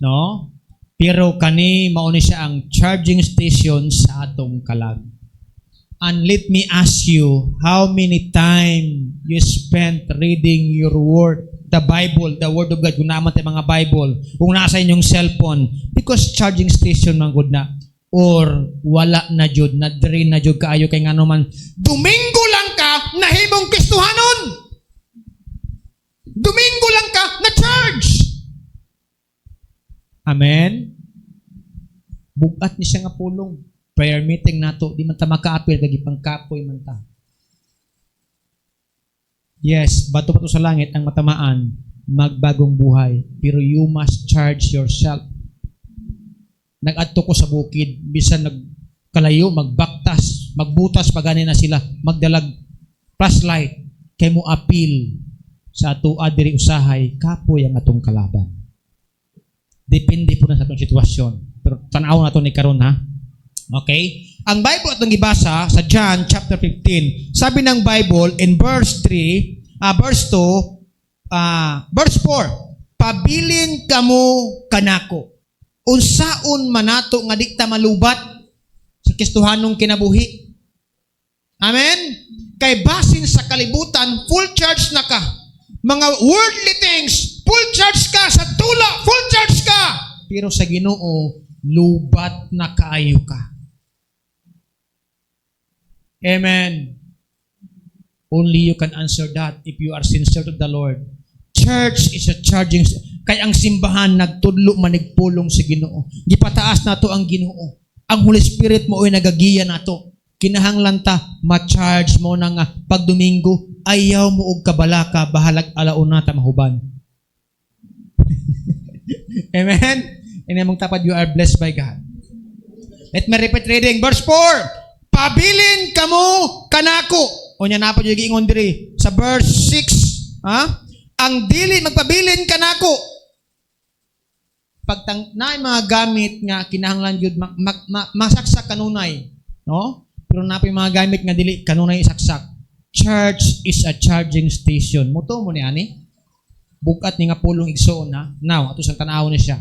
No? Pero kani mao ni siya ang charging station sa atong kalag. And let me ask you, how many time you spent reading your word, the Bible, the Word of God, kung naman tayo mga Bible, kung nasa inyong cellphone, because charging station man good na, or wala na jud, na-drain na jud kaayo kay nga naman, Domingo lang ka, nahimong Kristohanon! Domingo lang ka, na-charge! Amen? Bugat ni siya nga pulong. Prayer meeting nato, di man ta makaapil, kagi pangkapoy man ta. Yes, bato pa to sa langit ang matamaan, magbagong buhay. Pero you must charge yourself. Nag-adto ko sa bukid, bisan nagkalayo, magbaktas, magbutas, pagani na sila, magdalag flashlight, kay mo apil sa ato adiri usahay, kapoy ang atong kalaban. Depende po na sa atong sitwasyon. pero tanaw na to ni karon ha. Okay? Ang Bible atong gibasa sa John chapter 15. Sabi ng Bible in verse 3, verse 2, verse 4, pabilin kamo kanako. Unsaon manato nga di ta malubat sa Kristohanong kinabuhi. Amen? Kay basin sa kalibutan, full charge na ka. Mga worldly things, full charge ka. Sa tula, full charge ka. Pero sa Ginoo, lubat na kaayo ka. Amen. Only you can answer that if you are sincere to the Lord. Church is a charging. Kay ang simbahan nagtudlo manigpulong sa Ginoo. Gipataas nato ang Ginoo. Ang Holy Spirit mo ay nagagiya nato. Kinahanglan ta ma-charge mo na nga pag Domingo ayaw mo og kabalaka bahalag alauna ta mahuban. Amen. Inimong tapad, you are blessed by God. Let me repeat reading verse 4. Pabilin kamo kanako. O nya napad yung giingon diri sa verse 6, ang dili magpabilin kanako. Pagtang na mga gamit nga kinahanglan jud masaksak kanunay, no? Pero napoy mga gamit nga dili kanunay isaksak. Church is a charging station. Muto mo ni ani. Bugat ni nga pulong igsoon ha. Now, ato sang tan-aw ni siya.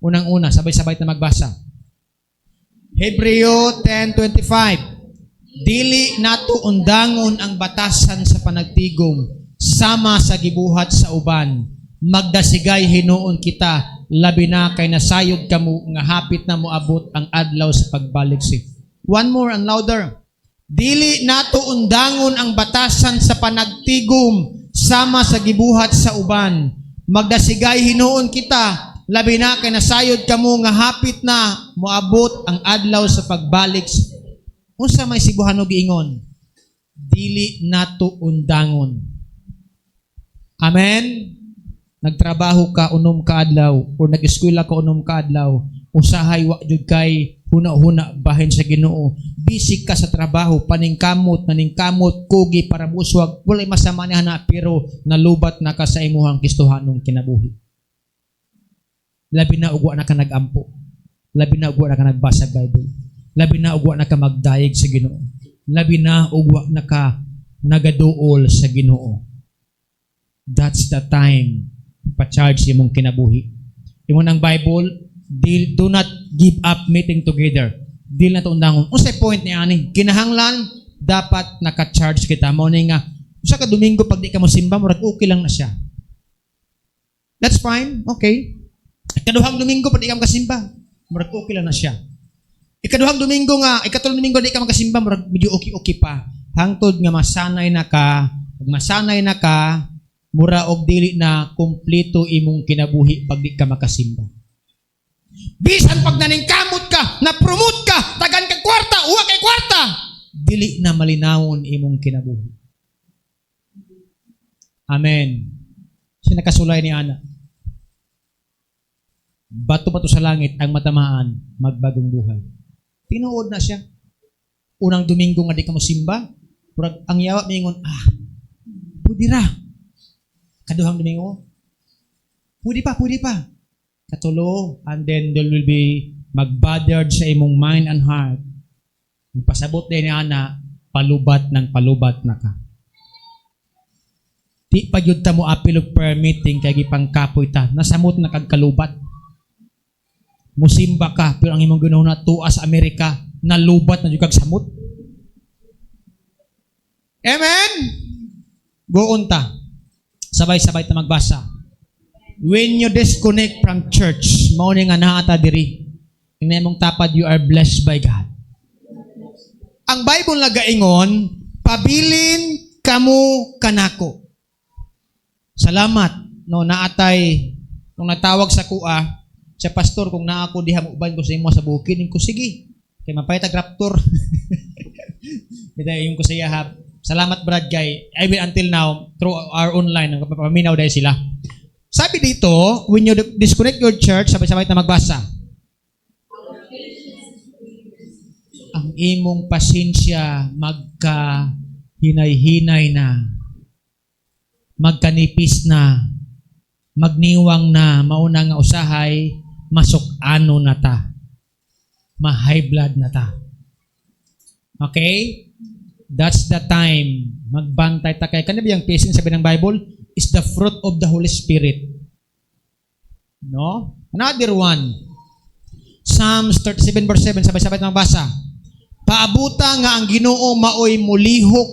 Unang-una, sabay-sabay na magbasa. Hebreo 10:25. Dili nato undangon ang batasan sa panagtigom sama sa gibuhat sa uban. Magdasigay hinuon kita labi na kay nasayod kamo nga hapit na moabot ang adlaw sa pagbalik si. One more and louder. Dili nato undangon ang batasan sa panagtigom sama sa gibuhat sa uban. Magdasigay hinuon kita labi na kay nasayod kamo nga hapit na moabot ang adlaw sa pagbalik. Unsa may sibuhano giingon? Dili nato undangon. Amen. Nagtrabaho ka unom ka adlaw o nag-eskwela ka unom ka adlaw, usahay wa jud kay huna-huna bahin sa Ginoo. Bisig ka sa trabaho, paningkamot, naningkamot, kugi para muswag, walay masama niya na pero nalubat na ka sa imuhang Kristohanong kinabuhi. Labi na ugwa na ka nag-ampo. Labi na ugwa na ka nagbasa Bible. Labi na ugwa na ka magdayeg sa Ginoo. Labi na ugwa na ka nagaduol sa Ginoo. That's the time pa-charge imong kinabuhi. Ingon ang Bible, do not give up meeting together. Dili na to undangon. Unsay point ni ani? Kinahanglan dapat naka-charge kita. Mao ni nga usa ka Domingo pag di ka mo simba, murag okay lang na siya. That's fine. Okay. Ikaduhang Domingo pag di ka makasimba, murag okay lang na siya. Ikaduhang Domingo nga, ikatulong Domingo di ka makasimba, murag medyo okay pa. Hangtod nga masanay na ka, pag masanay na ka, mura og dili na kumpleto imong kinabuhi pag di ka makasimba. Bisan pag naningkamot ka, na-promote ka, tagan kay kwarta, uwa kay kwarta, dili na malinawon imong kinabuhi. Amen. Siya nakasulay ni Ana. Bato-bato sa langit ang matamaan, magbagong buhay. Tinuod na siya. Unang Domingo nga di ka mo simba, murag ang yawa mingon, pwede ra. Kaduhang Domingo, pwede pa. Katulo, and then there will be magbothered sa imong mind and heart. Ang pasabot din ni Ana, palubat na ka. Di pa yun ta mo apilog prayer meeting kay gipangkapoy ta. Nasamot na kagkalubat. Musimba ka, pero ang imong ginuna tuas Amerika, nalubat na yung kagsamot. Amen? Goon ta. Sabay-sabay ta magbasa. When you disconnect from church, mao ni nga naata diri. Ingna imong tapad, you are blessed by God. Ang Bible nagaingon, pabilin kamo kanako. Salamat no naatay nung natawag sa kuha sa pastor kung naa ako diha mo uban ko sa imo sa bukid ko sige kay mapayta raptor. Bida yung ko sa iya. Salamat Brad Guy. I will until now through our online paminaw dahil sila. Sabi dito, when you disconnect your church, sabay-sabay na magbasa. Ang imong pasensya magka hinay-hinay na, magkanipis na, magniwang na, mauna nga usahay, masok-ano na ta. ma-high blood na ta. Okay? That's the time. Magbantay ta kay kanina biyang pacing sabi ng Bible is the fruit of the Holy Spirit. No? Another one. Psalms 37 verse 7, sabay-sabay na magbasa. Paabuta nga ang Ginoo maoy mulihok,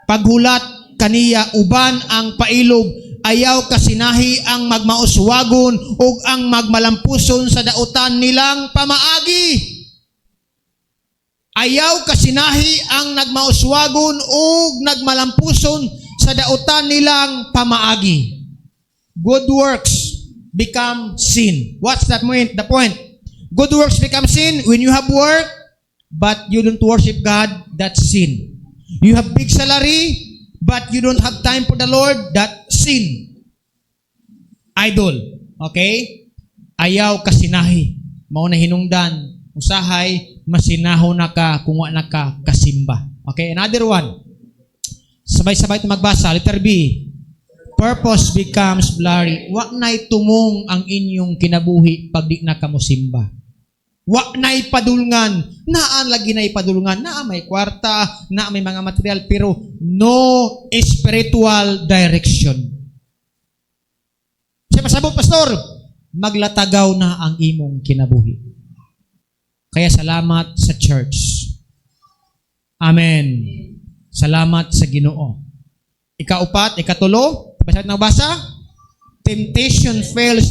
paghulat kaniya uban ang pailog, ayaw kasinahi ang magmauswagon ug ang magmalampuson sa dautan nilang pamaagi. Ayaw kasinahi ang nagmauswagon ug nagmalampuson sa dautan nilang pamaagi. Good works become sin. What's that point? The point. Good works become sin when you have work, but you don't worship God, that's sin. You have big salary, but you don't have time for the Lord, that's sin. Idol. Okay? Ayaw kasinahi. Mao na hinungdan. Usahay, masinaho na ka kung wa na ka kasimba. Okay? Another one. Sabay-sabay na magbasa. Letter B. Purpose becomes blurry. Wa na'y tumong ang inyong kinabuhi pag di na ka mo simba. Wa na'y padulngan. Naan lagi na'y padulngan. Naa may kwarta, naa may mga material, pero no spiritual direction. Siya masabot, pastor, maglatagaw na ang imong kinabuhi. Kaya salamat sa church. Amen. Salamat sa Ginoo. Ikaupat, ikatulo, basa na basa, temptation fails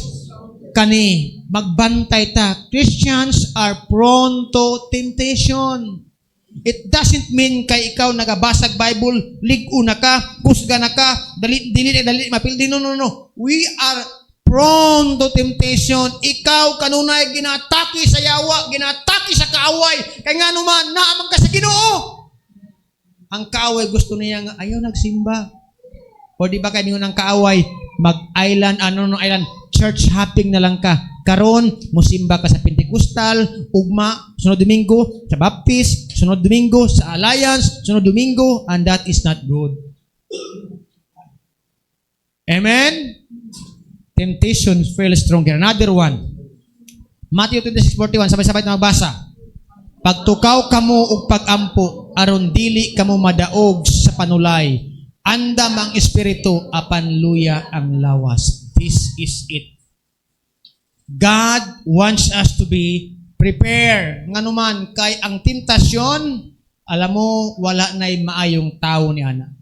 kani magbantay ta. Christians are prone to temptation. It doesn't mean kay ikaw nagabasag Bible, ligo na ka, kusga na ka, dali mapildi. No. We are prone to temptation. Ikaw kanunay ginataki sa yawa, ginataki sa kaaway. Kaya nga naman, naamang ka sa Ginoo. Ang kaaway gusto niya nga, ayaw nagsimba. O di ba kayo ng kaaway, mag-island, island, church hopping na lang ka. Karon, musimba ka sa Pentecostal, ugma, sunod Domingo, sa Baptist, sunod Domingo, sa Alliance, sunod Domingo, and that is not good. Amen? Temptation feels stronger. Another one. Matthew 26:41, sabay-sabay na magbasa. Pagtukaw kamo og pagampo, aron dili kamo madaog sa panulay. Andam ang espiritu, apan luya ang lawas. This is it. God wants us to be prepared. Nganuman, kay ang tentasyon, alam mo, wala na'y maayong tao ni Ana.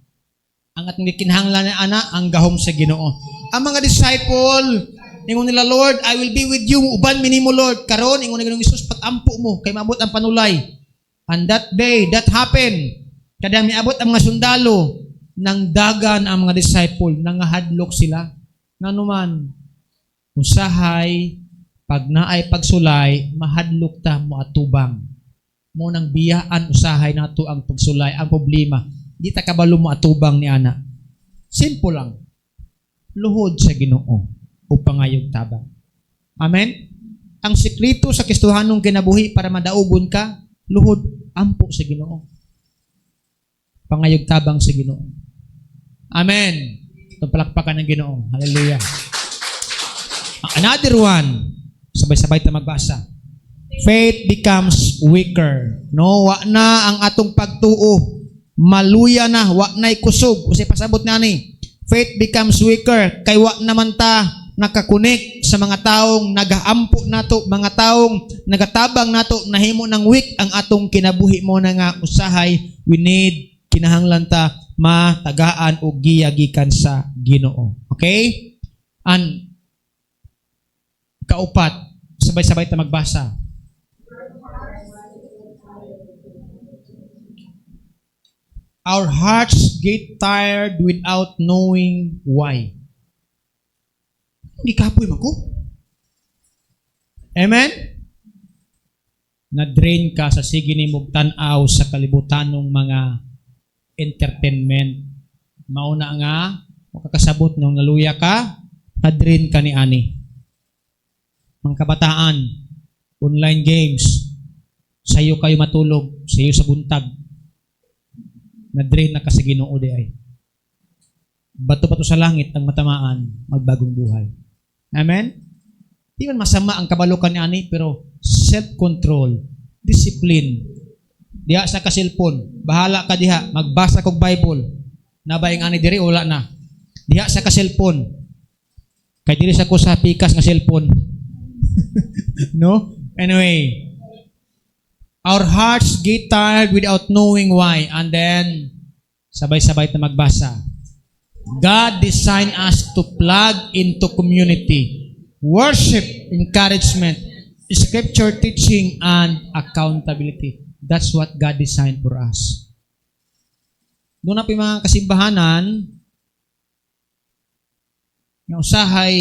Ang atong gikinahanglan ni Ana, ang gahom sa Ginoo. Ang mga disciple, ingon nila, Lord, I will be with you. Uban minimo, Lord. Karon, ingon ni Jesus, pagampo mo, kay maabot ang panulay. And that day, that happened. Kadang miabot ang mga sundalo, nang dagan ang mga disciple, nangahadlok sila. Nganuman, usahay, pag naay pagsulay, mahadlok ta mo atubang. Mo nang biyaan usahay nato ang pagsulay. Ang problema, di ta kabalo mo atubang ni Ana. Simple lang. Luhod sa Ginoo o pangayog tabang. Amen? Ang sikreto sa Kristohanong kinabuhi para madaugon ka, luhod, ampo sa Ginoo. Pangayog tabang sa Ginoo. Amen. Itong palakpakan ng Ginoo. Hallelujah. Another one. Sabay-sabay tayo magbasa. Faith becomes weaker. No, wa na ang atong pagtuo. Maluya na, wa na'y kusog. Kasi pasabot na ni. Faith becomes weaker. Kay wa naman ta nakakunik sa mga taong nagaampo nato, mga taong nagatabang nato, nahimo ng weak ang atong kinabuhi mo na nga usahay. We need, kinahanglan ta, matagaan o giyagikan sa Ginoo. Okay? And kaupat, sabay-sabay ta magbasa. Our hearts get tired without knowing why. Hindi kapoy mako. Amen? Na-drain ka sa sige ni mong tanaw sa kalibutanong mga entertainment. Mauna nga, makakasabot nung naluya ka, na-drain ka ni ani. Mga kabataan, online games, sayo kayo matulog, sayo sa buntag, na-drain na ka sa Ginoo di ay. Bato-bato sa langit ang matamaan, magbagong buhay. Amen? Di man masama ang kabalukan ni ani, pero self-control, discipline. Diha sa kasilpon, bahala ka diha, magbasa kog Bible. Nabaing ani diri wala na. Diha sa kasilpon. Kay diri sa ko sa pikas nga cellphone. No? Anyway, our hearts get tired without knowing why, and then sabay-sabay na magbasa. God designed us to plug into community, worship, encouragement, scripture teaching, and accountability. That's what God designed for us. Doon na po yung mga kasimbahanan, yung usahay,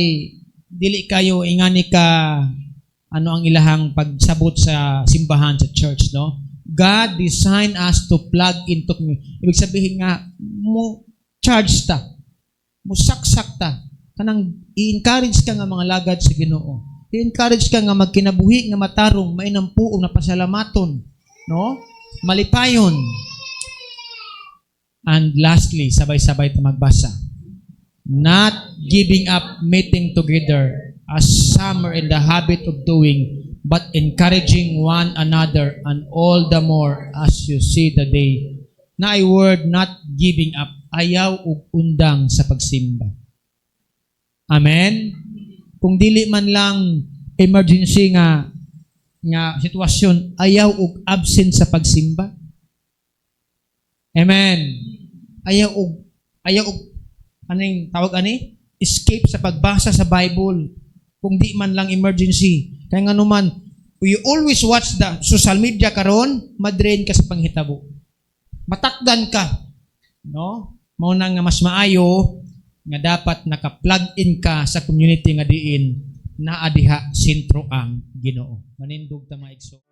dili kayo ingani ka ano ang ilahang pagsabot sa simbahan, sa church, no? God designed us to plug into community. Ibig sabihin nga, mo charge ta, mo saksak ta, kanang i-encourage ka nga mga lagad sa Ginoo. I-encourage ka nga magkinabuhi nga matarong, mainang puong na pasalamaton, no? Malipayon. And lastly, sabay-sabay ta magbasa. Not giving up meeting together as some are in the habit of doing, but encouraging one another, and all the more as you see the day. Na ay word, not giving up, ayaw ug undang sa pagsimba. Amen? Kung dili man lang emergency nga sitwasyon, ayaw ug absent sa pagsimba. Amen? Ayaw ug aning tawag ani? Escape sa pagbasa sa Bible. Kung di man lang emergency. Kaya nga naman, you always watch the social media karon, madrain ka sa panghitabo. Matakdan ka. No? Mao na nga mas maayo nga dapat naka-plug in ka sa community nga diin na adiha sentro ang Ginoo. Manindog ta maigso.